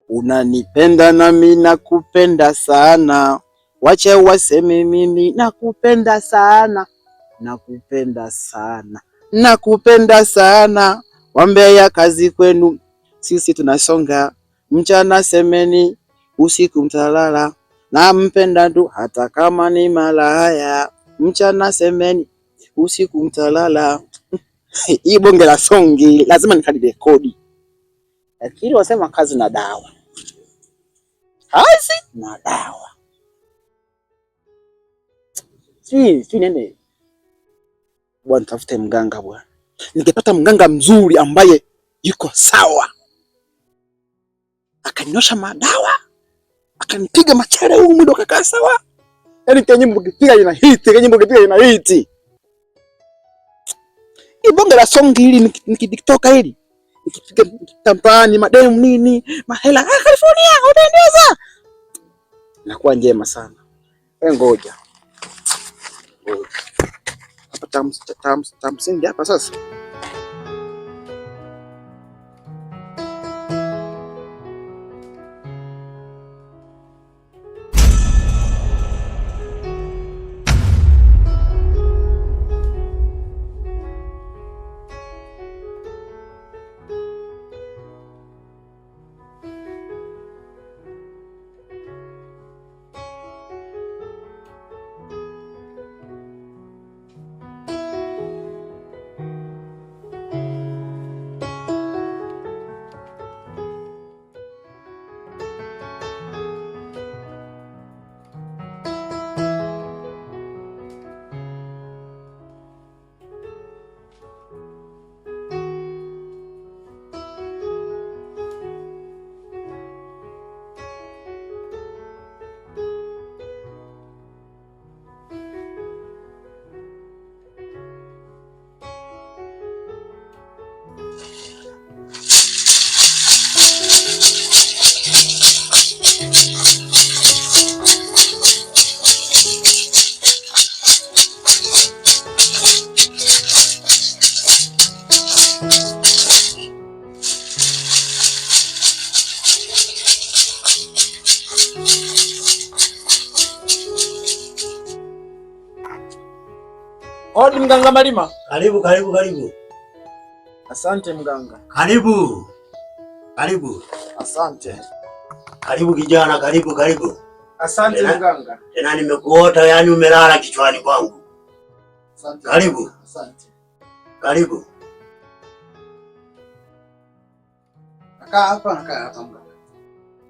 Unanipenda nami nakupenda sana, wache waseme mimi nakupenda sana, nakupenda sana, nakupenda sana. Wambea kazi kwenu, sisi tunasonga. Mchana semeni, usiku mtalala. Nampenda tu hata kama ni malaya. Mchana semeni, usiku mtalala. Hii bonge la songi lazima nikalirekodi. Lakini wasema kazi na dawa. Kazi na dawa. Si nene. Bwana tafute mganga bwana. Ningepata mganga mzuri ambaye yuko sawa, akanyosha madawa, akanipiga machare huu mwili ukakaa sawa. Yaani kenyimbo kipiga ina hiti, kenyimbo kipiga ina hiti. Ibonge la songi hili nikidiktoka hili. Nikipiga tampani, mademu nini, mahela, California, utendeza. Inakuwa njema sana. Ngoja. Hapa tamsingi hapa sasa. Odi mganga Malima. Karibu. Asante mganga. Karibu. Asante. Karibu kijana, karibu. Asante mganga. Tena nimekuota, yani umelala kichwani kwangu. Asante. Karibu. Asante. Karibu. Kaa hapa mganga.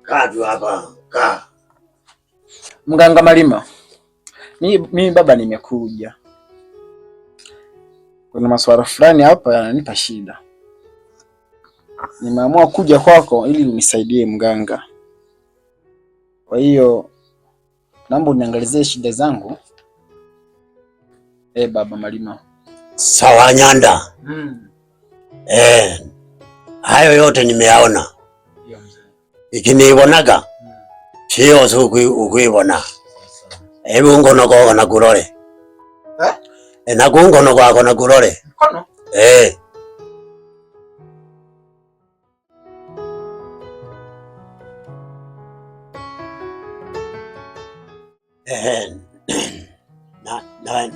Kaa tu hapa, kaa. Mganga Malima. Mimi baba nimekuja. Kuna masuala fulani hapa yananipa shida. Nimeamua kuja kwako ili unisaidie mganga. Kwa hiyo naomba uniangalizie shida zangu. Baba Malima. Sawa Nyanda. Hayo yote nimeyaona. Ikiniibonaga. Sio ukuibona. Hebu ngono kwa na kurore. Nakungono kwako na kurore. Mkono?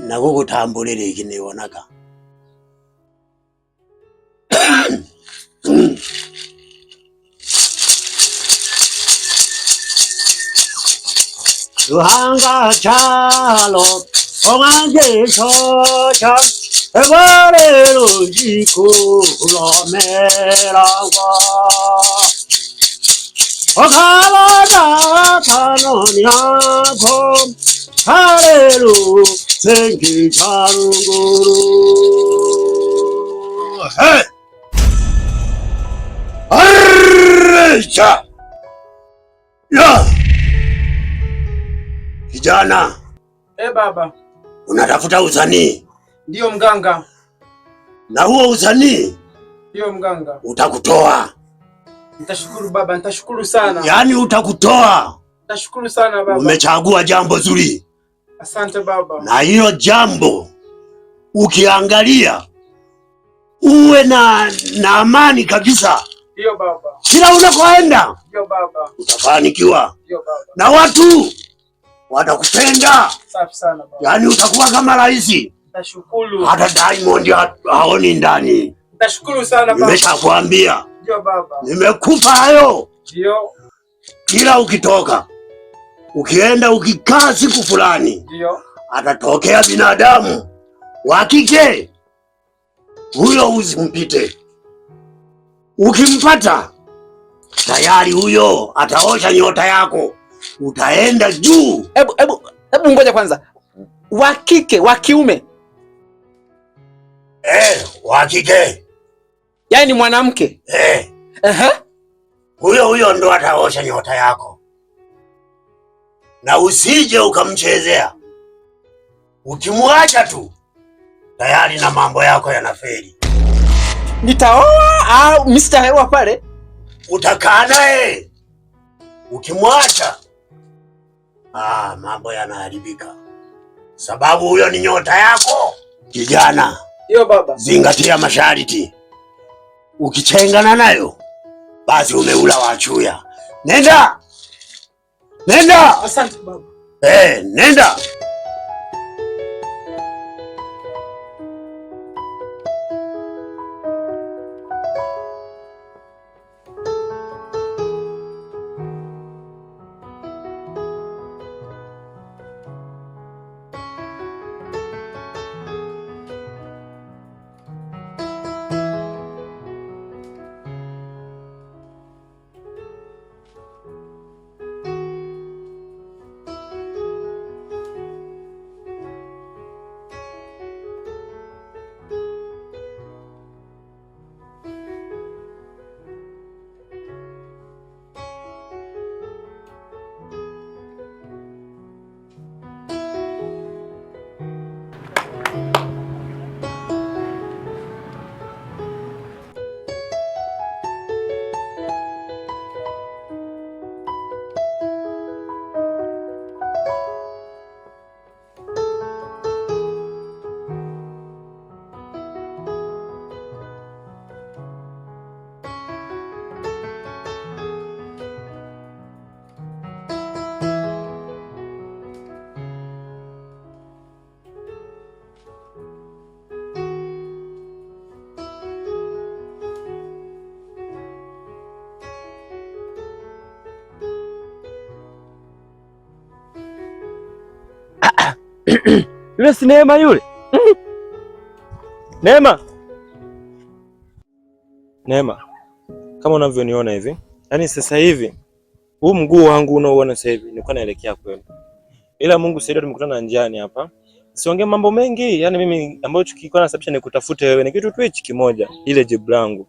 Na kukutambulira ikiniibonaga. Ruhanga chalo omanje chocha ebarero jikulomeragwa okala tanonyako harero sengi charunguru. Hey! Arrecha! Ya! Kijana. Baba. Unatafuta usanii? Ndio mganga. Na huo usanii? Ndio mganga. Utakutoa. Nitashukuru baba, nitashukuru sana. Yaani utakutoa. Nitashukuru sana baba. Umechagua jambo zuri. Asante baba. Na hilo jambo ukiangalia uwe na amani kabisa Ndio baba. Kila unakoenda ndio baba, utafanikiwa. Ndio baba. Na watu watakupenda. Safi sana baba. Yaani utakuwa kama rais. Nashukuru. Hata Diamond haoni ndani. Nashukuru sana baba. Nimeshakwambia. Ndio baba. Nimekupa hayo. Ndio. Kila ukitoka, ukienda ukikaa siku fulani, ndio atatokea binadamu wa kike. Huyo usimpite. Ukimpata, tayari huyo ataosha nyota yako. Utaenda juu. Hebu ngoja kwanza. Wa kike, wa kiume? Wa kike. Yaani mwanamke? Huyo ndo ataosha nyota yako. Na usije ukamchezea. Ukimwacha tu, tayari na mambo yako yanafeli. Nitaoa au msitaoa pale? Utakaa naye. Ukimwacha, mambo yanaharibika. Sababu huyo ni nyota yako. Kijana. Ndio baba. Zingatia masharti. Ukichengana nayo, basi umeula wachuya. Nenda. Nenda. Asante baba. Nenda. Yule si Neema yule? Neema. Neema. Kama unavyoniona hivi, yaani sasa hivi huu mguu wangu unaoona sasa hivi nilikuwa naelekea kwenu. Ila Mungu saidia tumekutana njiani hapa. Siongee mambo mengi, yaani mimi ambacho kilikuwa nasababisha nikutafute wewe ni kitu tu hichi kimoja, ile jibu langu.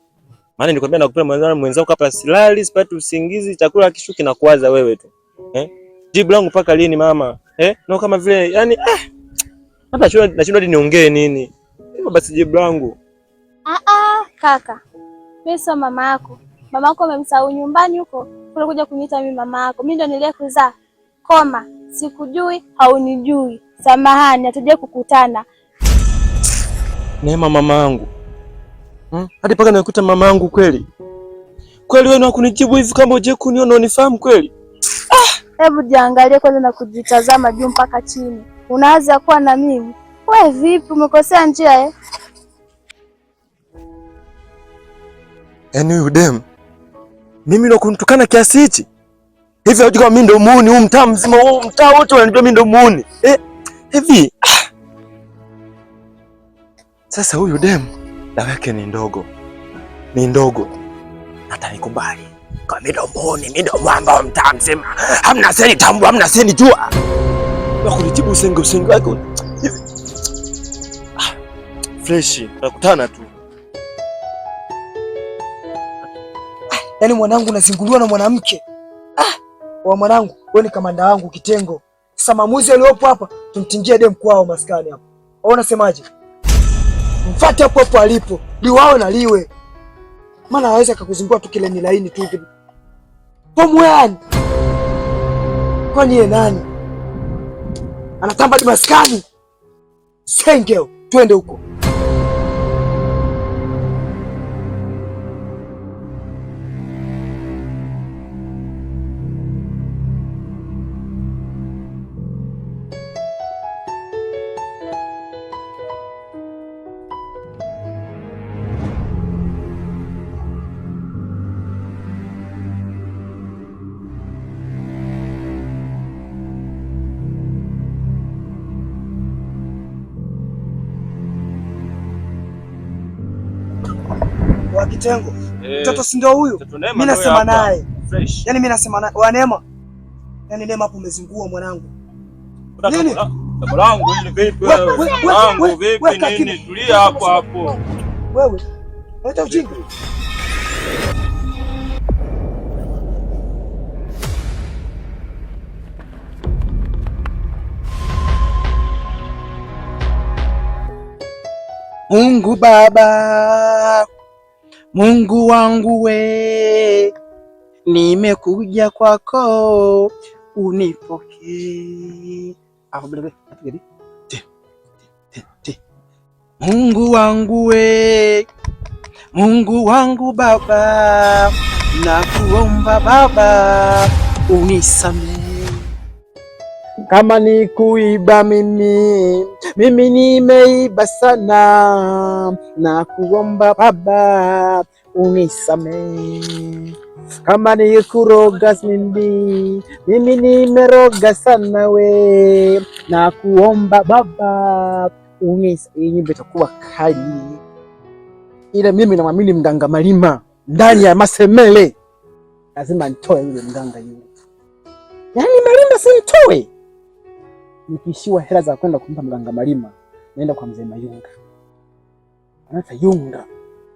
Maana nilikwambia nakupenda mwenzako hapa silali, sipati usingizi, chakula kishuki na kuwaza wewe tu. Jibu langu mpaka lini mama? Na kama vile yaani hata nashindwa hadi niongee nini. Hivyo basi jibu langu. Kaka. Mimi sio mama yako. Mama yako amemsahau nyumbani huko. Unakuja kuniita mimi mama yako. Mimi ndo niliyekuzaa. Koma, sikujui, haunijui. Samahani, hatujaje kukutana. Neema mama yangu. Hadi paka nakuta mama yangu kweli. Kweli wewe unakunijibu hivi kama uje kuniona unifahamu kweli? Hebu jiangalie kwanza na kujitazama juu mpaka chini. Unaanza kuwa na mimi. Wewe vipi umekosea njia Yaani huyu dem. Mimi ndo kunitukana kiasi hichi? Hivi hujui kama mimi ndo muuni huu mtaa mzima huu mtaa wote wananijua mimi ndo muuni. Hivi. Sasa huyu dem dawa yake ni ndogo. Ni ndogo. Atanikubali. Kwa mimi ndo muuni, mimi ndo mwamba wa mtaa mzima. Hamna seni tambua, hamna seni jua. Na kunijibu usenge wako. Fresh, tutakutana tu. Yaani mwanangu nazinguliwa na mwanamke. Wa mwanangu, wewe ni kamanda wangu kitengo. Sasa maamuzi yaliyopo hapa tumtingie dem kwao maskani hapa. Wewe unasemaje? Mfuate hapo hapo alipo. Liwao na liwe. Maana hawezi akakuzingua tu kile ni laini tu. Pomwani. Kwani yeye nani? Anatamba di maskani. Sengeo, twende huko. Kitengo. Mtoto si ndio huyu? Mimi nasema naye. Yaani mimi nasema naye. Wa Neema. Yaani Neema hapo umezingua mwanangu. Nini? Langu hili vipi wewe? Langu vipi nini? Tulia hapo hapo. Wewe. Unataka ujinga? Mungu Baba, Mungu wangu we, nimekuja kwako unipokee. Mungu wangu we, Mungu wangu Baba, nakuomba Baba unisamehe. Kama ni kuiba mimi nimeiba sana, na kuomba Baba unisamehe. Kama ni kuroga mimi nimeroga sana we, na kuomba Baba unisamehe. Nyimbo itakuwa kali, ila mimi namwamini mganga Malima ndani ya Masemele, lazima nitoe yule mganga yule. Yaani Malima sinitoe. Nikishiwa hela za kwenda kumpa mganga Malima, naenda kwa mzee Mayunga. Anaita Yunga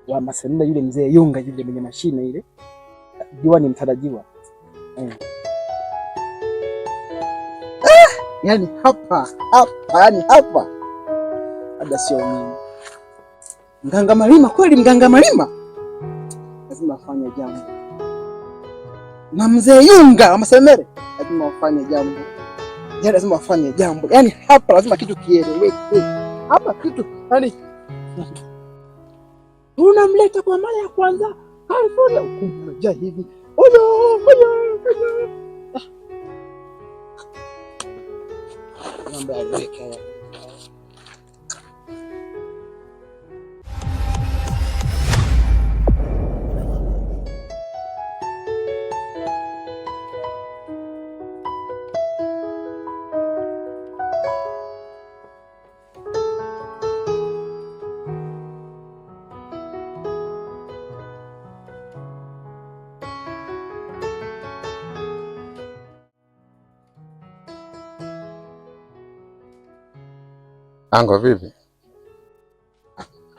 wa Masemele, yule mzee Yunga yule mwenye mashine ile. Diwani mtarajiwa. Yaani hapa. Hada sio mimi. Mganga Malima kweli, mganga Malima lazima afanye jambo. Na mzee Yunga wa Masemele lazima afanye jambo. Yaani lazima afanye jambo. Yaani hapa lazima kitu kieleweke. Hapa kitu yani unamleta kwa mara ya kwanza California ukumja hivi. Oyo. Mambo yaleweka hapa. Anko vipi?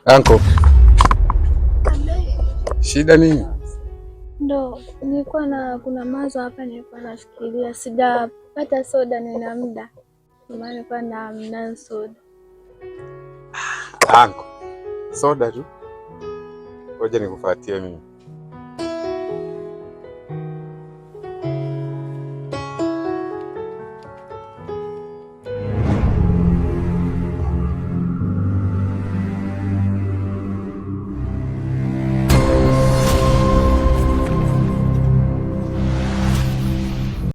Anko. Shida nini? Ndo kuna mazo hapa, nilikuwa nafikiria sijapata soda, nina muda. Maana nilikuwa na soda. Anko. Soda tu. Ngoja nikufuatie mimi.